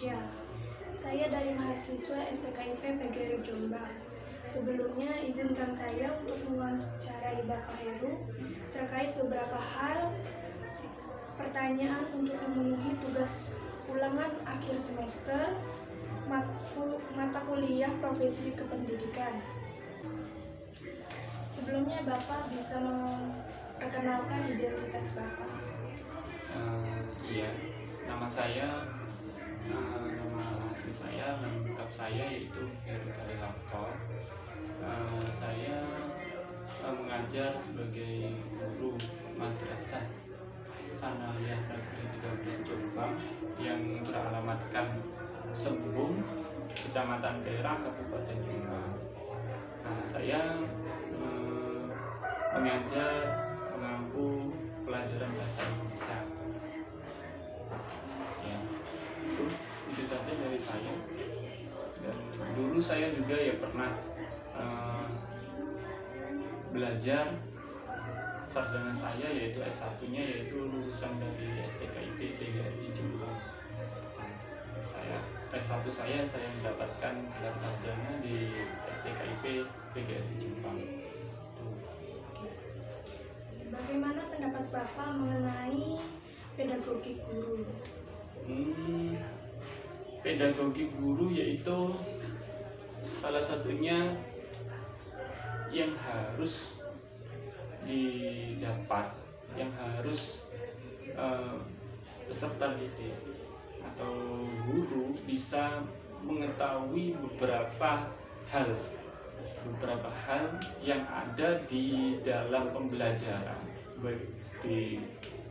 Indonesia. Saya dari mahasiswa STKIP PGRI Jombang. Sebelumnya izinkan saya untuk mewawancarai Bapak Heru terkait beberapa hal pertanyaan untuk memenuhi tugas ulangan akhir semester mata kuliah profesi kependidikan. Sebelumnya Bapak bisa memperkenalkan identitas Bapak. Iya, nama asli saya, lengkap saya yaitu Heru Kalilator. Saya mengajar sebagai guru madrasah Sanawiyah Negeri 13 Jombang yang beralamatkan Sembung, Kecamatan Perak, Kabupaten Jombang. Saya mengajar mengampu pelajaran bahasa Indonesia. Ya, itu saja dari saya. Dan dulu saya juga pernah belajar sarjana saya yaitu S1-nya yaitu lulusan dari STKIP PGRI Jombang. S1 saya mendapatkan gelar sarjana di STKIP PGRI Jombang. Bagaimana pendapat Bapak mengenai pedagogi guru? Pedagogi guru yaitu salah satunya yang harus didapat, yang harus peserta didik atau guru bisa mengetahui beberapa hal yang ada di dalam pembelajaran, baik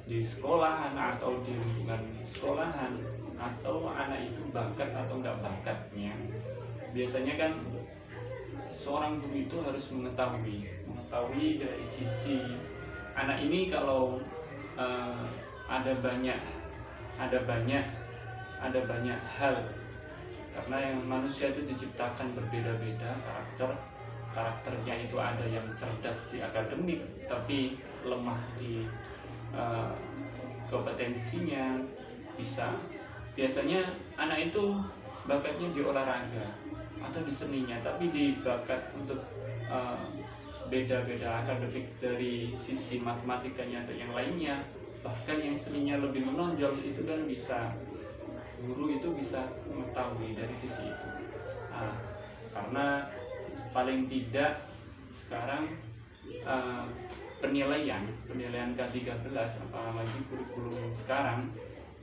di sekolahan atau di lingkungan sekolahan, atau anak itu bakat atau enggak bakatnya. Biasanya kan seorang guru itu harus mengetahui dari sisi anak ini kalau ada banyak hal, karena yang manusia itu diciptakan berbeda-beda karakternya. Itu ada yang cerdas di akademik tapi lemah di kompetensinya. Biasanya anak itu bakatnya di olahraga atau di seninya, tapi di bakat untuk beda-beda akademik dari sisi matematikanya atau yang lainnya, bahkan yang seninya lebih menonjol, itu kan guru itu bisa mengetahui dari sisi itu. Karena paling tidak sekarang penilaian K13, apalagi kurikulum sekarang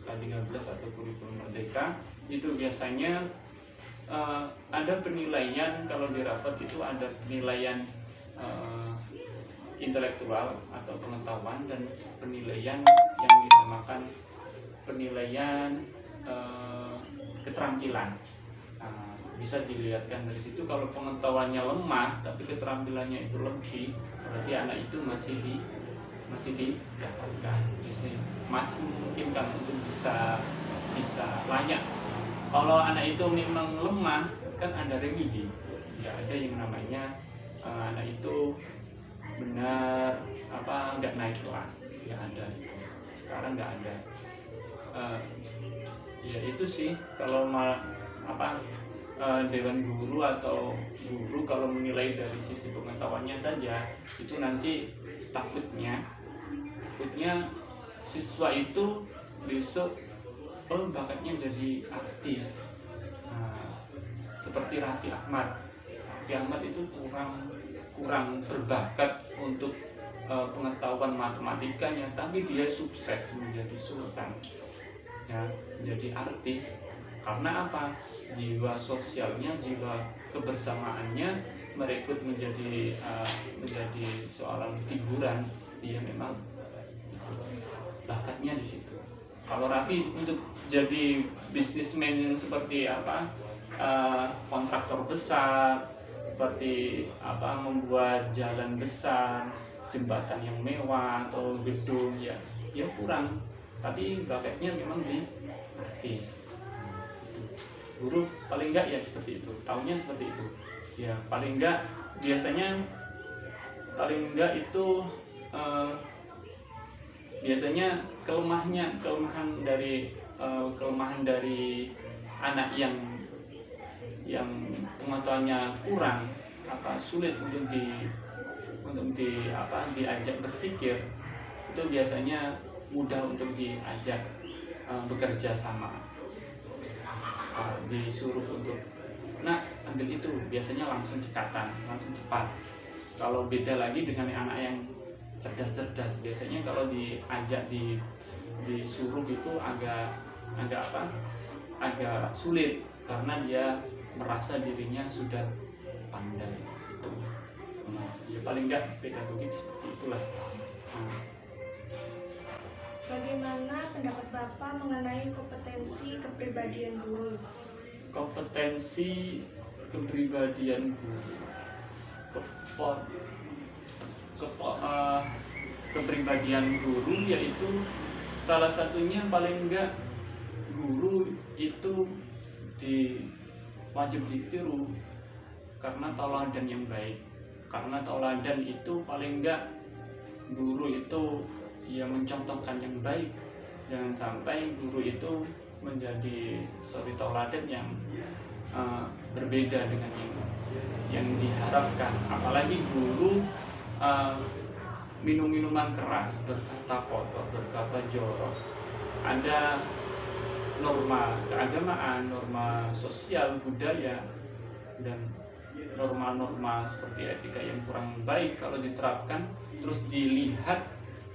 K13 atau kurikulum Merdeka, itu biasanya ada penilaian. Kalau di rapat itu ada penilaian intelektual atau pengetahuan, dan penilaian yang dinamakan penilaian keterampilan. Bisa dilihatkan dari situ, kalau pengetahuannya lemah tapi keterampilannya itu lebih, berarti anak itu masih didapatkan, masih memungkinkan untuk bisa layak. Kalau anak itu memang lemah, kan ada remedi, nggak ada yang namanya anak itu benar nggak naik kelas, nggak ada. Sekarang nggak ada. Ya itu sih, kalau dewan guru atau guru kalau menilai dari sisi pengetahuannya saja, itu nanti takutnya siswa itu besok bakatnya jadi artis. Seperti Raffi Ahmad itu kurang berbakat untuk pengetahuan matematikanya, tapi dia sukses menjadi sultan, menjadi artis. Karena apa? Jiwa sosialnya, jiwa kebersamaannya merekrut menjadi seorang figuran. Dia memang bakatnya di situ. Kalau Raffi untuk jadi bisnismen yang seperti kontraktor besar, seperti membuat jalan besar, jembatan yang mewah atau gedung, ya kurang. Tapi bakatnya memang di artis. Guru paling enggak ya seperti itu, taunya seperti itu. Ya paling enggak biasanya itu biasanya kelemahan dari anak yang pengetahuannya kurang, sulit untuk diajak berpikir, itu biasanya mudah untuk diajak bekerja sama. Disuruh untuk ambil itu, biasanya langsung cekatan, langsung cepat. Kalau beda lagi dengan anak yang cerdas, biasanya kalau diajak disuruh itu agak sulit, karena dia merasa dirinya sudah pandai. Ya paling enggak pedagogik seperti itulah. Bagaimana pendapat Bapak mengenai kompetensi kepribadian guru? Kompetensi kepribadian guru, kepribadian guru yaitu salah satunya, paling enggak guru itu wajib ditiru karena tauladan yang baik. Karena tauladan itu paling enggak guru itu mencontohkan yang baik. Jangan sampai guru itu menjadi suri tauladan yang berbeda dengan yang diharapkan. Apalagi guru minum minuman keras, berkata kotor, berkata jorok. Ada norma keagamaan, norma sosial budaya, dan norma-norma seperti etika yang kurang baik kalau diterapkan terus dilihat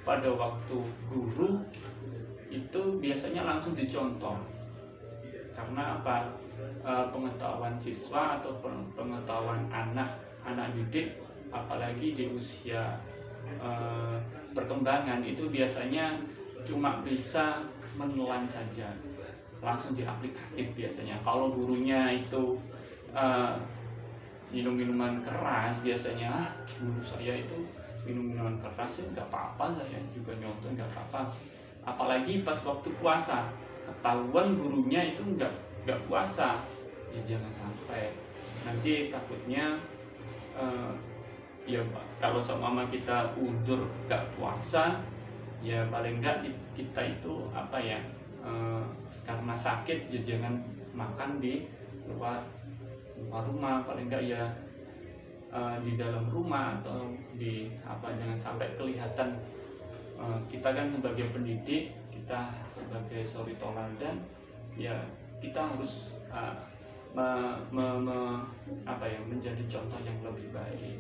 pada waktu guru, itu biasanya langsung dicontoh. Karena pengetahuan siswa atau pengetahuan anak didik, apalagi di usia perkembangan, itu biasanya cuma bisa menelan saja, langsung diaplikatif biasanya. Kalau gurunya itu minum minuman keras, biasanya guru saya itu minum minuman keras ya nggak apa-apa, saya juga nyontoh nggak apa-apa. Apalagi pas waktu puasa, ketahuan gurunya itu nggak puasa, ya jangan sampai. Nanti takutnya kalau seumpama kita uzur nggak puasa, ya paling nggak kita itu karena sakit, ya jangan makan di luar rumah, paling nggak ya di dalam rumah, atau jangan sampai kelihatan. Kita kan sebagai pendidik, kita sebagai suri tauladan, ya kita harus menjadi contoh yang lebih baik.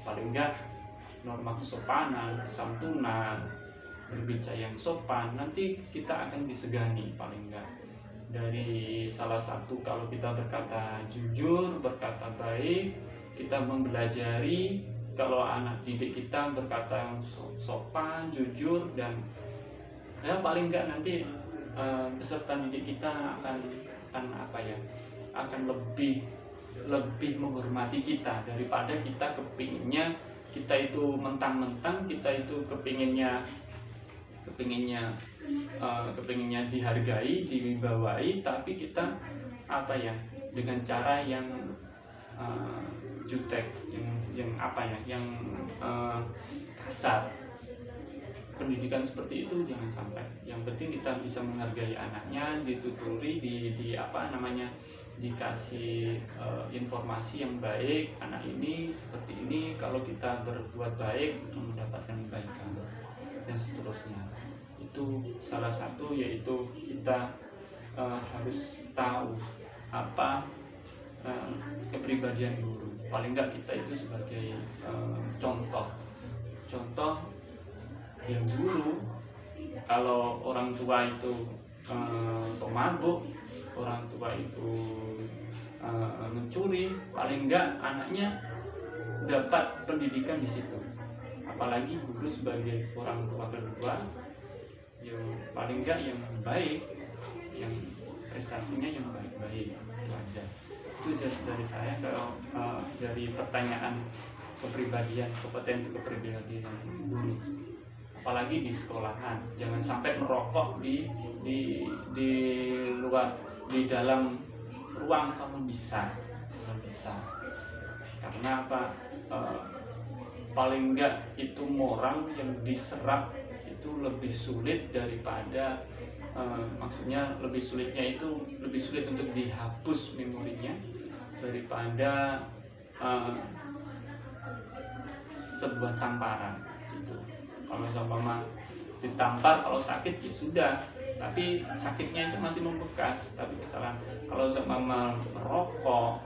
Paling enggak norma kesopanan, kesantunan, berbicara yang sopan, nanti kita akan disegani paling enggak. Dari salah satu, kalau kita berkata jujur, berkata baik, kita mempelajari. Kalau anak didik kita berkata sopan, jujur, dan ya paling enggak nanti peserta didik kita akan lebih menghormati kita, daripada kita kepinginnya kita itu mentang-mentang kita itu kepinginnya dihargai, diwibawai, tapi kita dengan cara yang jutek, yang kasar. Pendidikan seperti itu jangan sampai. Yang penting kita bisa menghargai anaknya, dituturi, dikasih informasi yang baik. Anak ini seperti ini, kalau kita berbuat baik mendapatkan kebaikan, dan seterusnya. Itu salah satu, yaitu kita harus tahu kepribadian guru. Paling enggak kita itu sebagai contoh yang guru. Kalau orang tua itu pemabuk, orang tua itu mencuri, paling enggak anaknya dapat pendidikan di situ. Apalagi guru sebagai orang tua kedua, ya paling enggak yang baik, yang prestasinya yang baik-baik. Itu aja. Itu dari saya. Kalau dari pertanyaan kompetensi kepribadian guru, apalagi di sekolahan, jangan sampai merokok di luar, di dalam ruang kalau bisa. Karena paling enggak itu moral yang diserap itu lebih sulit daripada Maksudnya lebih sulitnya itu lebih sulit untuk dihapus memorinya daripada sebuah tamparan gitu. Kalau seumpama ditampar, kalau sakit ya sudah, tapi sakitnya itu masih membekas. Tapi kesalahan kalau seumpama merokok,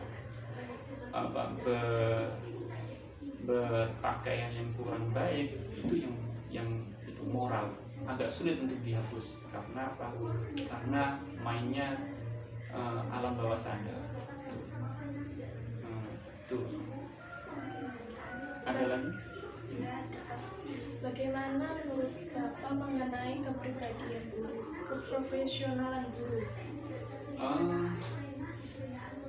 berpakaian yang kurang baik, itu yang itu moral agak sulit untuk dihapus. Karena apa? Karena mainnya alam bawah sadar. Tuh. Ada lagi? Tidak ada. Bagaimana menurut Bapak mengenai kepribadian guru, keprofesionalan guru?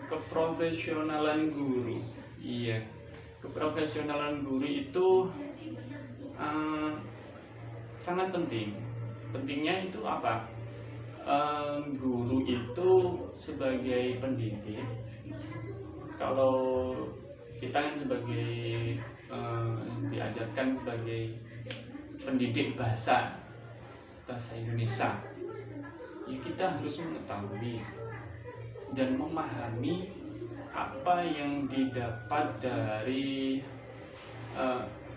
Keprofesionalan guru, iya. Keprofesionalan guru itu sangat penting. Pentingnya itu apa? Guru itu sebagai pendidik. Kalau kita kan sebagai diajarkan sebagai pendidik bahasa Indonesia, ya kita harus mengetahui dan memahami apa yang didapat dari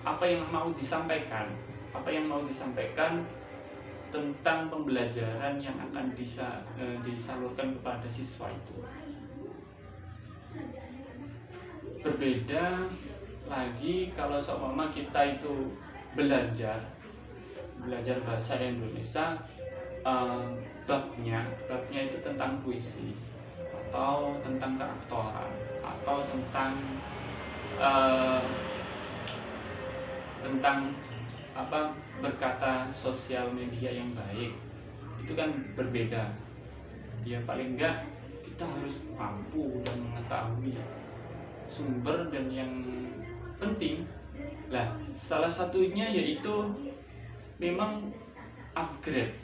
apa yang mau disampaikan tentang pembelajaran yang akan disalurkan kepada siswa itu. Berbeda lagi kalau seumpama kita itu belajar bahasa Indonesia, babnya itu tentang puisi atau tentang keaktoran atau tentang apa, berkata sosial media yang baik, itu kan berbeda. Ya paling enggak kita harus mampu dan mengetahui sumber dan yang penting lah, salah satunya yaitu memang upgrade.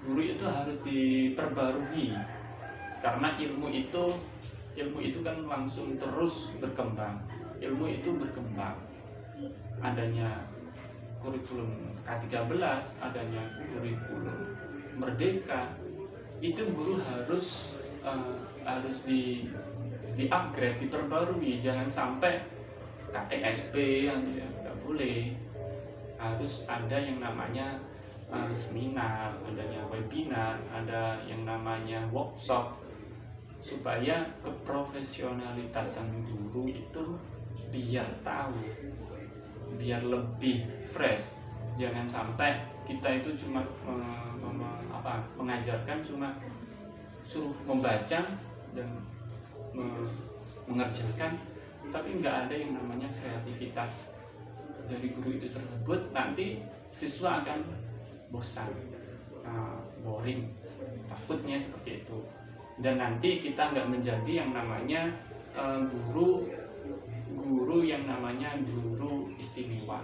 Guru itu harus diperbarui karena ilmu itu kan langsung terus berkembang. Ilmu itu berkembang, adanya kurikulum K13, adanya kurikulum Merdeka, itu guru harus di-upgrade, diperbarui. Jangan sampai KTSP yang nggak boleh. Harus ada yang namanya seminar, adanya webinar, ada yang namanya workshop, supaya keprofesionalitasan guru itu biar tahu, biar lebih fresh. Jangan sampai kita itu cuma mengajarkan, cuma suruh membaca dan mengerjakan, tapi nggak ada yang namanya kreativitas dari guru itu tersebut. Nanti siswa akan bosan, boring, takutnya seperti itu. Dan nanti kita nggak menjadi yang namanya guru yang namanya guru istimewa.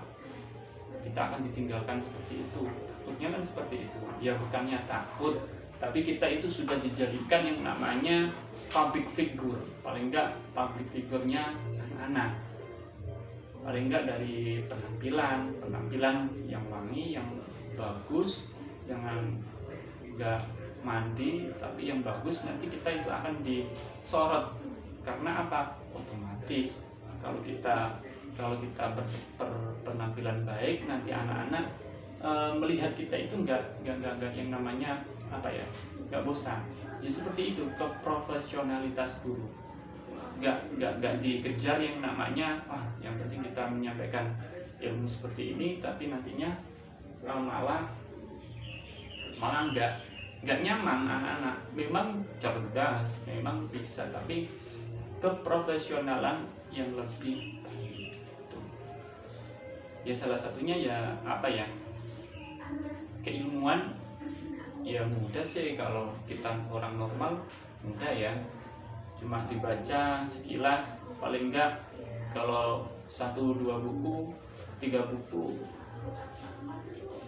Kita akan ditinggalkan seperti itu. Takutnya kan seperti itu. Ya bukannya takut, tapi kita itu sudah dijadikan yang namanya public figure. Paling enggak public figure-nya anak-anak. Paling enggak dari penampilan yang wangi, yang bagus, jangan enggak mandi tapi yang bagus. Nanti kita itu akan disorot. Karena apa? Otomatis kalau kita berpenampilan baik, nanti anak-anak melihat kita itu enggak yang namanya enggak bosan. Jadi seperti itu keprofesionalitas guru. Enggak dikejar yang namanya yang penting kita menyampaikan ilmu seperti ini, tapi nantinya malah enggak nyaman anak-anak. Memang cerdas, memang bisa, tapi keprofesionalan yang lebih baik. Ya salah satunya keilmuan. Ya mudah sih kalau kita orang normal, mudah ya, cuma dibaca sekilas. Paling enggak kalau 1, 2 buku, 3 buku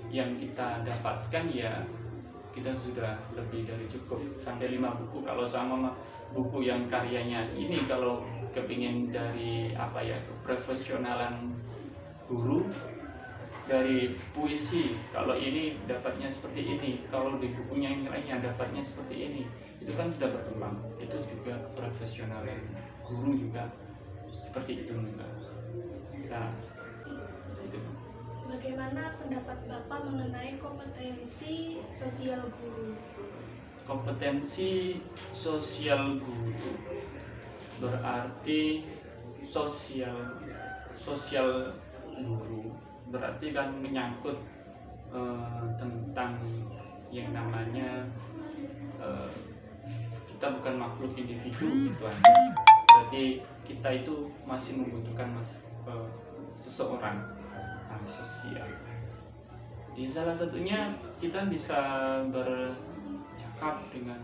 yang kita dapatkan, ya kita sudah lebih dari cukup. Sampai 5 buku kalau sama buku yang karyanya ini. Kalau kepingin dari profesionalan guru dari puisi, kalau ini dapatnya seperti ini, kalau di bukunya yang lainnya dapatnya seperti ini, itu kan sudah berkembang. Itu juga profesionalan guru juga seperti itu juga. Nah, itu. Bagaimana pendapat Bapak mengenai kompetensi sosial guru? Kompetensi sosial guru berarti sosial guru berarti kan menyangkut tentang yang namanya kita bukan makhluk individu gitu aja. Berarti kita itu masih membutuhkan seseorang sosial. Di salah satunya kita bisa bercakap dengan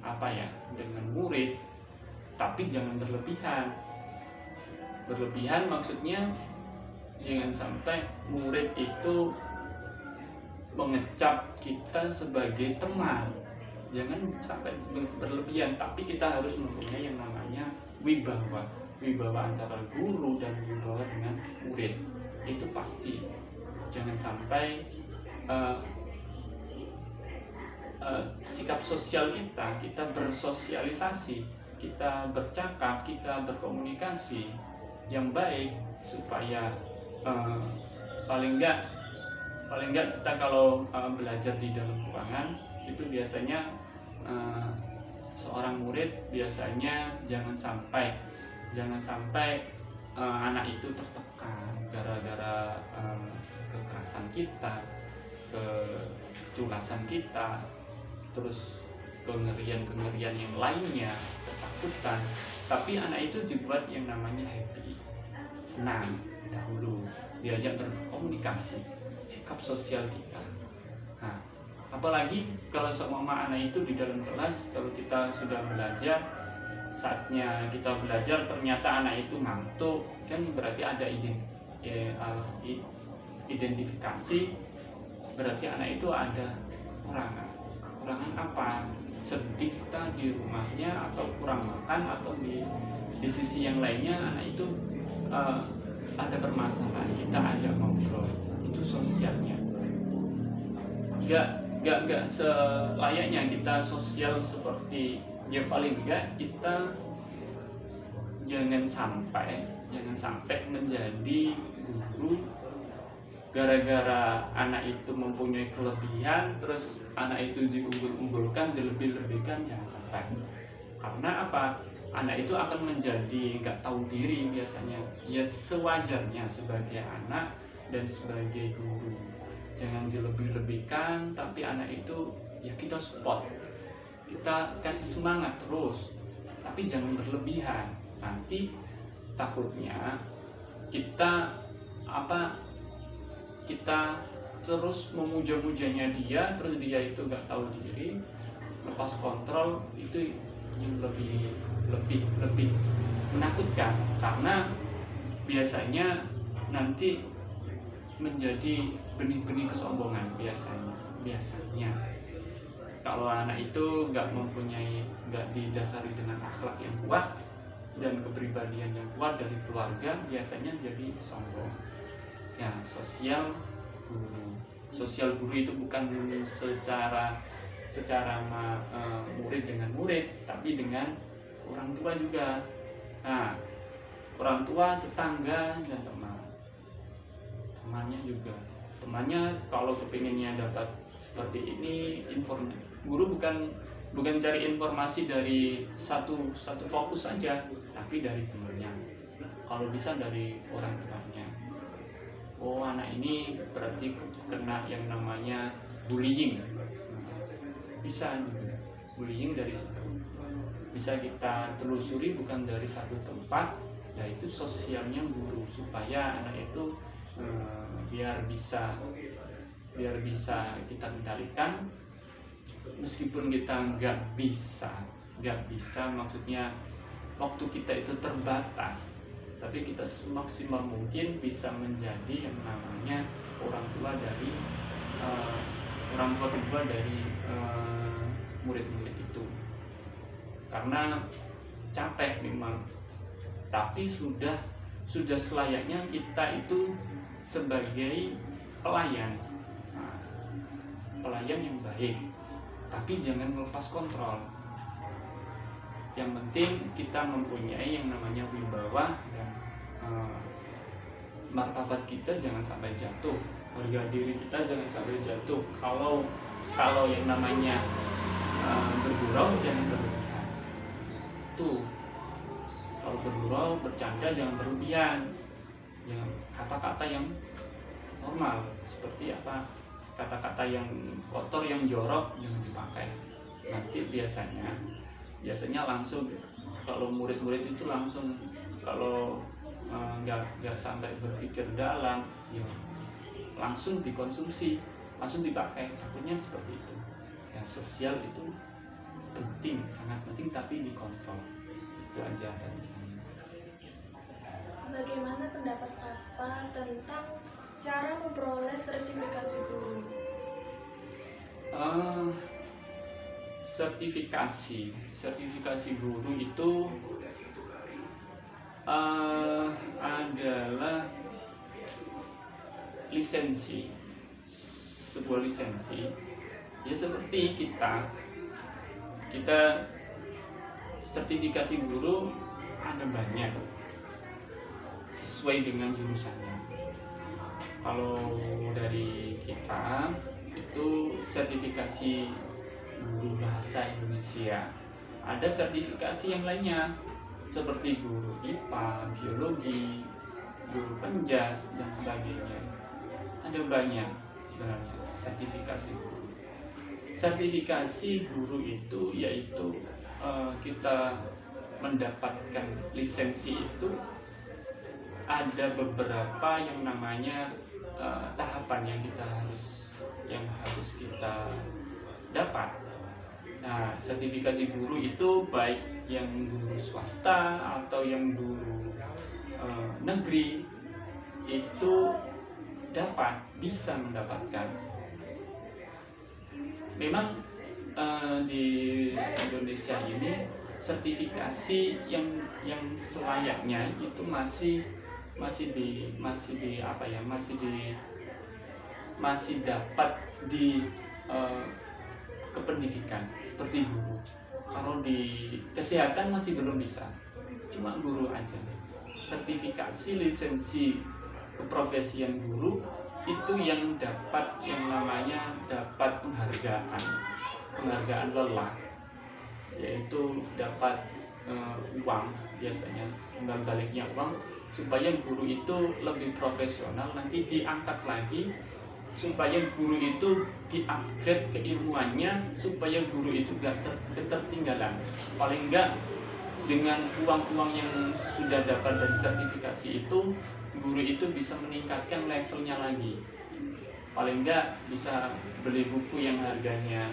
apa ya, dengan murid, tapi jangan berlebihan. Berlebihan maksudnya jangan sampai murid itu mengecap kita sebagai teman. Jangan sampai berlebihan, tapi kita harus mempunyai yang namanya wibawa antara guru dan wibawa dengan murid. Itu pasti. Jangan sampai sikap sosial kita bersosialisasi, kita bercakap, kita berkomunikasi yang baik, supaya paling enggak kita kalau belajar di dalam ruangan itu biasanya seorang murid biasanya jangan sampai anak itu tertekan gara-gara kekerasan kita, keculasan kita, terus kengerian yang lainnya, ketakutan. Tapi anak itu dibuat yang namanya happy, senang dahulu, diajak berkomunikasi, sikap sosial kita. Nah, apalagi kalau seumpama anak itu di dalam kelas, kalau kita sudah belajar, saatnya kita belajar ternyata anak itu ngantuk, kan berarti ada identifikasi, berarti anak itu ada kekurangan apa, sedih kita di rumahnya, atau kurang makan, atau di sisi yang lainnya anak itu ada permasalahan, kita ajak ngobrol. Itu sosialnya. Gak selayaknya kita sosial seperti, ya paling enggak kita jangan sampai menjadi guru gara-gara anak itu mempunyai kelebihan, terus anak itu diunggul-unggulkan, dilebih-lebihkan. Jangan sampai. Karena apa? Anak itu akan menjadi nggak tahu diri biasanya. Ya sewajarnya sebagai anak dan sebagai guru. Jangan dilebih-lebihkan, tapi anak itu ya kita support, kita kasih semangat terus, tapi jangan berlebihan. Nanti takutnya kita terus memuja-mujanya dia, terus dia itu nggak tahu diri, lepas kontrol. Itu yang lebih menakutkan, karena biasanya nanti menjadi benih-benih kesombongan. Biasanya kalau anak itu nggak didasari dengan akhlak yang kuat dan kepribadian yang kuat dari keluarga, biasanya jadi sombong. Ya, sosial guru itu bukan secara murid dengan murid, tapi dengan orang tua juga. Nah, orang tua, tetangga, dan temannya juga. Temannya kalau kepinginnya dapat seperti ini, guru bukan cari informasi dari satu fokus saja, tapi dari temannya. Kalau bisa dari orang tuanya. Oh, anak ini berarti kena yang namanya bullying. Bisa juga bullying dari situ. Bisa kita telusuri bukan dari satu tempat, yaitu sosialnya guru, supaya anak itu biar bisa kita kendalikan. Meskipun kita nggak bisa maksudnya waktu kita itu terbatas, tapi kita semaksimal mungkin bisa menjadi yang namanya orang tua kedua dari murid-murid itu. Karena capek memang, tapi sudah selayaknya kita itu sebagai pelayan. Nah, pelayan yang baik, tapi jangan melepas kontrol. Yang penting kita mempunyai yang namanya wibawa dan martabat kita jangan sampai jatuh, harga diri kita jangan sampai jatuh. Kalau yang namanya bergurau jangan berlebihan. Tuh, kalau bergurau bercanda jangan berlebihan. Jangan kata-kata yang normal seperti apa, kata-kata yang kotor, yang jorok jangan dipakai. Nanti biasanya langsung, kalau murid-murid itu langsung, kalau nggak sampai berpikir dalam, ya langsung dikonsumsi, langsung dipakai. Takutnya seperti itu. Yang sosial itu penting, sangat penting, tapi dikontrol. Itu aja dari saya. Bagaimana pendapat Bapak tentang cara memperoleh sertifikasi guru? Sertifikasi guru itu adalah lisensi, sebuah lisensi. Ya seperti kita sertifikasi guru ada banyak sesuai dengan jurusannya. Kalau dari kita itu sertifikasi guru bahasa Indonesia, ada sertifikasi yang lainnya seperti guru IPA, biologi, guru penjas dan sebagainya. Ada banyak sebenarnya sertifikasi guru. Sertifikasi guru itu yaitu kita mendapatkan lisensi itu ada beberapa yang namanya tahapan yang harus kita dapat. Nah, sertifikasi guru itu baik yang guru swasta atau yang guru negeri itu bisa mendapatkan. Memang di Indonesia ini sertifikasi yang selayaknya itu masih dapat di kependidikan seperti guru. Kalau di kesehatan masih belum bisa, cuma guru aja. Sertifikasi lisensi keprofesian guru itu yang namanya dapat penghargaan lelah, yaitu dapat uang, biasanya imbal baliknya uang, supaya guru itu lebih profesional, nanti diangkat lagi supaya guru itu diupgrade keilmuannya, supaya guru itu gak ketertinggalan. Paling enggak dengan uang-uang yang sudah dapat dari sertifikasi itu, guru itu bisa meningkatkan levelnya lagi. Paling enggak bisa beli buku yang harganya,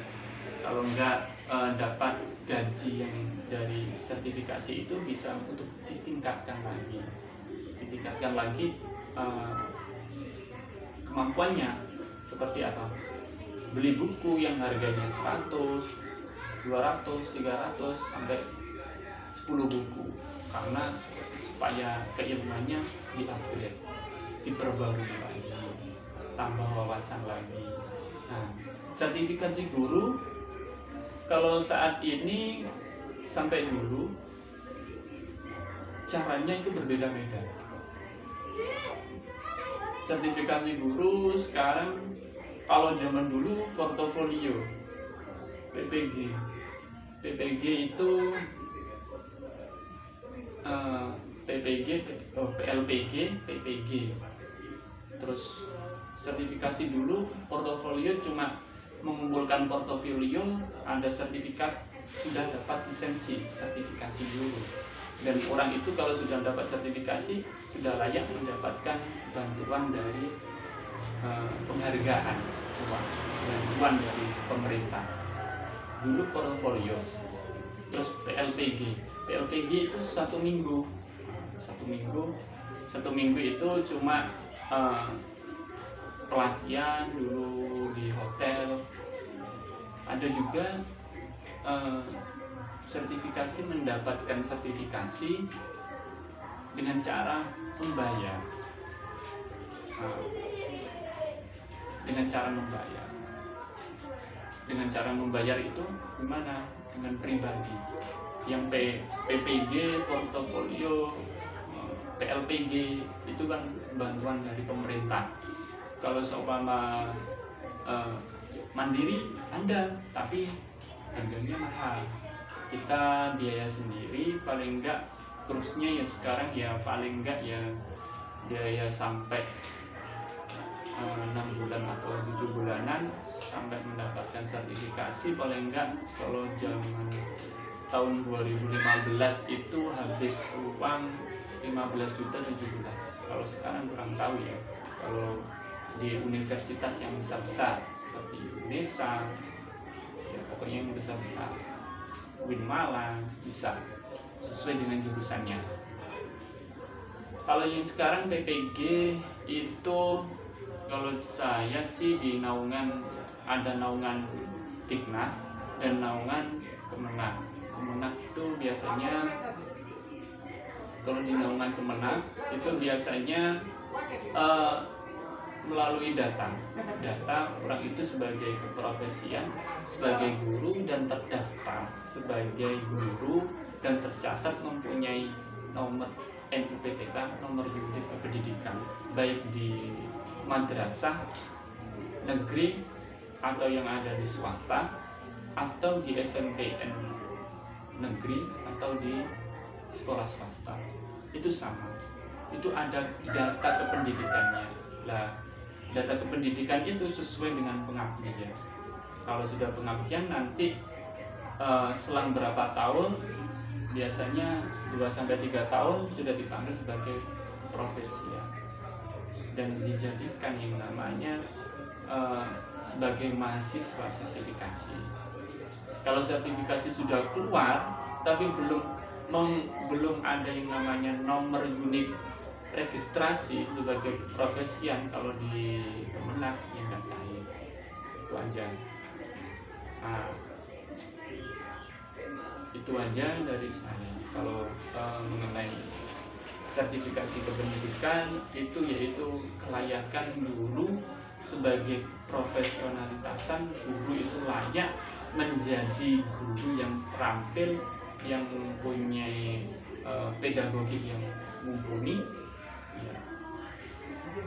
kalau enggak dapat gaji yang dari sertifikasi itu, bisa untuk ditingkatkan lagi kemampuannya. Seperti apa? Beli buku yang harganya 100, 200, 300 sampai 10 buku, karena supaya keilmuannya di-upgrade, diperbarui lagi, tambah wawasan lagi. Nah, sertifikasi guru kalau saat ini sampai dulu caranya itu berbeda-beda. Sertifikasi guru sekarang, kalau zaman dulu portofolio, PLPG itu PPG. Terus sertifikasi dulu portofolio cuma mengumpulkan portofolio, ada sertifikat, sudah dapat lisensi sertifikasi guru. Dan orang itu kalau sudah dapat sertifikasi, sudah layak mendapatkan bantuan dari penghargaan, bantuan dari pemerintah. Dulu portofolio. Terus PLPG itu satu minggu itu cuma pelatihan dulu di hotel. Ada juga sertifikasi, mendapatkan sertifikasi dengan cara membayar. dengan cara membayar. Dengan cara membayar itu gimana? Dengan pribadi yang PPG, portofolio, PLPG itu kan bantuan dari pemerintah. Kalau seumpama mandiri ada, tapi harganya mahal. Kita biaya sendiri, paling enggak kursnya ya sekarang ya paling enggak ya biaya sampai 6 bulan atau 7 bulanan sampai mendapatkan sertifikasi. Paling enggak kalau zaman tahun 2015 itu habis uang 15 juta 17. Kalau sekarang kurang tahu ya. Kalau di universitas yang besar-besar seperti UNESA ya pokoknya yang besar-besar, UIN Malang bisa sesuai dengan jurusannya. Kalau yang sekarang PPG itu kalau saya sih di naungan, ada naungan Diknas dan naungan Kemenag. Kemenag itu biasanya kalau di naungan Kemenag itu biasanya melalui data orang itu sebagai keprofesian, sebagai guru dan terdaftar sebagai guru dan tercatat mempunyai nomor NUPTK, nomor unit pendidikan, baik di madrasah negeri atau yang ada di swasta atau di SMPN negeri atau di sekolah swasta, itu sama, itu ada data kependidikannya. Lah, data kependidikan itu sesuai dengan pengabdian. Kalau sudah pengabdian nanti selang berapa tahun, biasanya 2-3 tahun sudah dipanggil sebagai profesia dan dijadikan yang namanya sebagai mahasiswa sertifikasi. Kalau sertifikasi sudah keluar tapi belum ada yang namanya nomor unit registrasi sebagai profesian, kalau di Kemenag yang nggak cair, itu aja. Nah, itu aja dari saya. Kalau mengenai sertifikasi kependidikan itu yaitu kelayakan guru sebagai profesionalitasan guru itu layak menjadi guru yang terampil, yang mempunyai pedagogi yang mumpuni.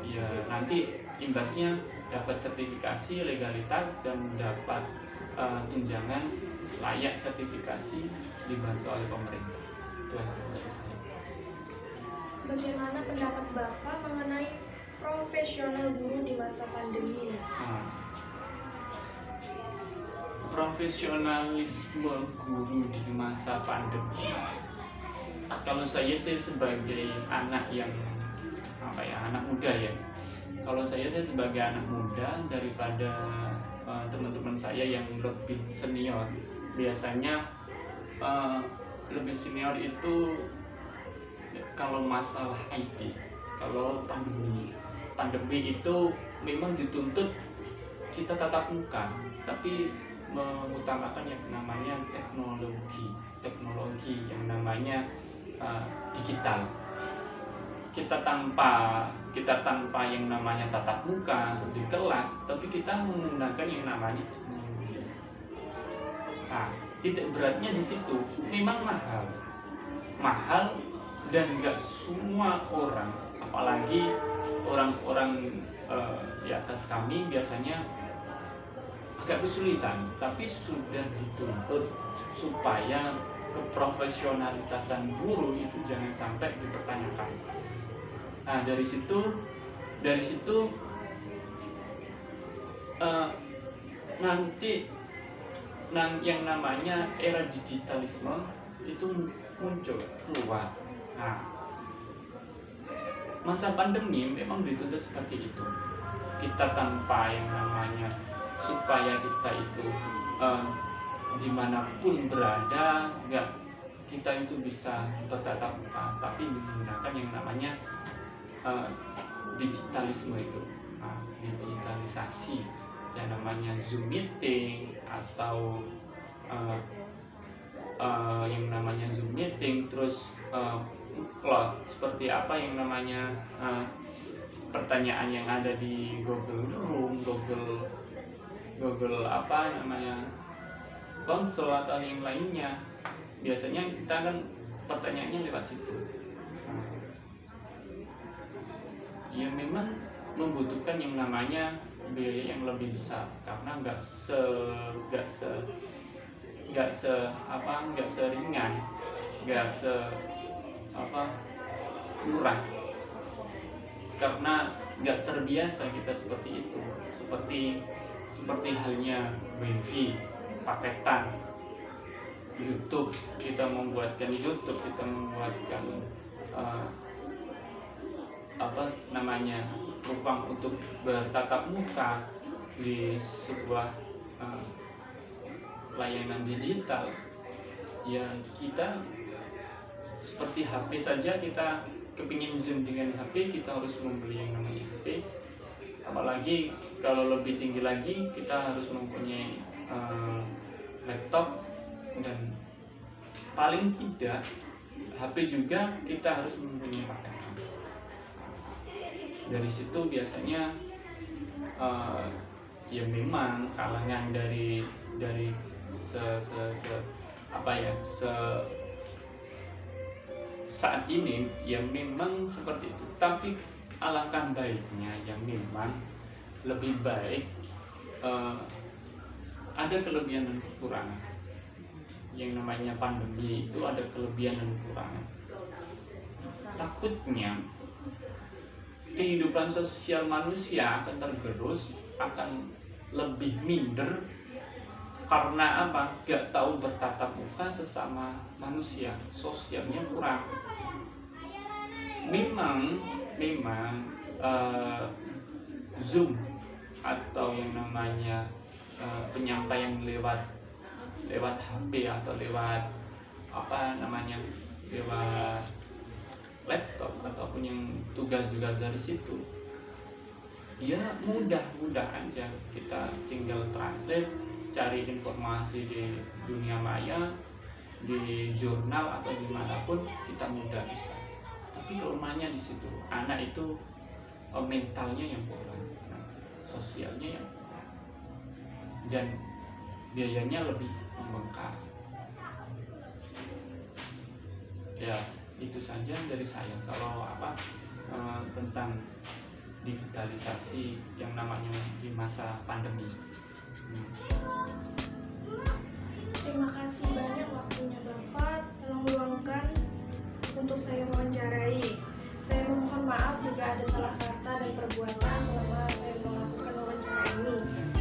Ya nanti imbasnya dapat sertifikasi legalitas dan dapat tunjangan layak sertifikasi dibantu oleh pemerintah. Itu aja dari saya. Bagaimana pendapat Bapak mengenai profesional guru di masa pandemi? Profesionalisme guru di masa pandemi. Kalau saya sebagai anak yang anak muda ya. Kalau saya sebagai anak muda daripada teman-teman saya yang lebih senior. Biasanya lebih senior itu kalau masalah IT, kalau pandemi itu memang dituntut kita tatap muka, tapi mengutamakan yang namanya teknologi yang namanya digital. Kita tanpa yang namanya tatap muka di kelas, tapi kita menggunakan yang namanya teknologi. Nah, titik beratnya di situ. Memang mahal dan nggak semua orang, apalagi orang-orang di atas kami biasanya agak kesulitan, tapi sudah dituntut supaya keprofesionalitasan guru itu jangan sampai dipertanyakan. Nah dari situ nanti yang namanya era digitalisme itu muncul keluar. Nah masa pandemi memang dituntut seperti itu. Kita tanpa yang namanya supaya kita itu dimanapun berada, kita itu bisa bertatap muka, tapi menggunakan yang namanya digitalisme itu, digitalisasi yang namanya Zoom meeting atau yang namanya Zoom meeting, terus cloud seperti apa yang namanya pertanyaan yang ada di Google Room, Google apa namanya, konsol atau yang lainnya, biasanya kita kan pertanyaannya lewat situ. Ya memang membutuhkan yang namanya biaya yang lebih besar, karena nggak seringan, murah, karena nggak terbiasa kita seperti itu, seperti halnya wifi paketan, YouTube, kita membuatkan ruang untuk bertatap muka di sebuah layanan digital. Ya kita seperti HP saja, kita kepingin zoom dengan HP, kita harus membeli yang namanya HP. Apalagi kalau lebih tinggi lagi, kita harus mempunyai laptop, dan paling tidak HP juga kita harus mempunyai paketan. Dari situ biasanya ya memang kalangan dari saat ini yang memang seperti itu. Tapi alangkah baiknya yang memang lebih baik, ada kelebihan dan kekurangan. Yang namanya pandemi itu ada kelebihan dan kekurangan. Takutnya kehidupan sosial manusia akan tergerus, akan lebih minder, karena apa? Gak tahu bertatap muka sesama manusia, sosialnya kurang. Memang Zoom atau yang namanya penyampaian lewat HP atau lewat lewat laptop ataupun yang tugas juga dari situ, ya mudah aja, kita tinggal translate, cari informasi di dunia maya, di jurnal atau dimanapun, kita mudah bisa. Tapi kelemahannya di situ, anak itu mentalnya yang kurang, sosialnya yang kurang, dan biayanya lebih membengkak. Ya itu saja dari saya kalau tentang digitalisasi yang namanya di masa pandemi. Terima kasih banyak waktunya Bapak telah meluangkan untuk saya mewawancarai. Saya mohon maaf jika ada salah kata dan perbuatan selama saya melakukan wawancara ini.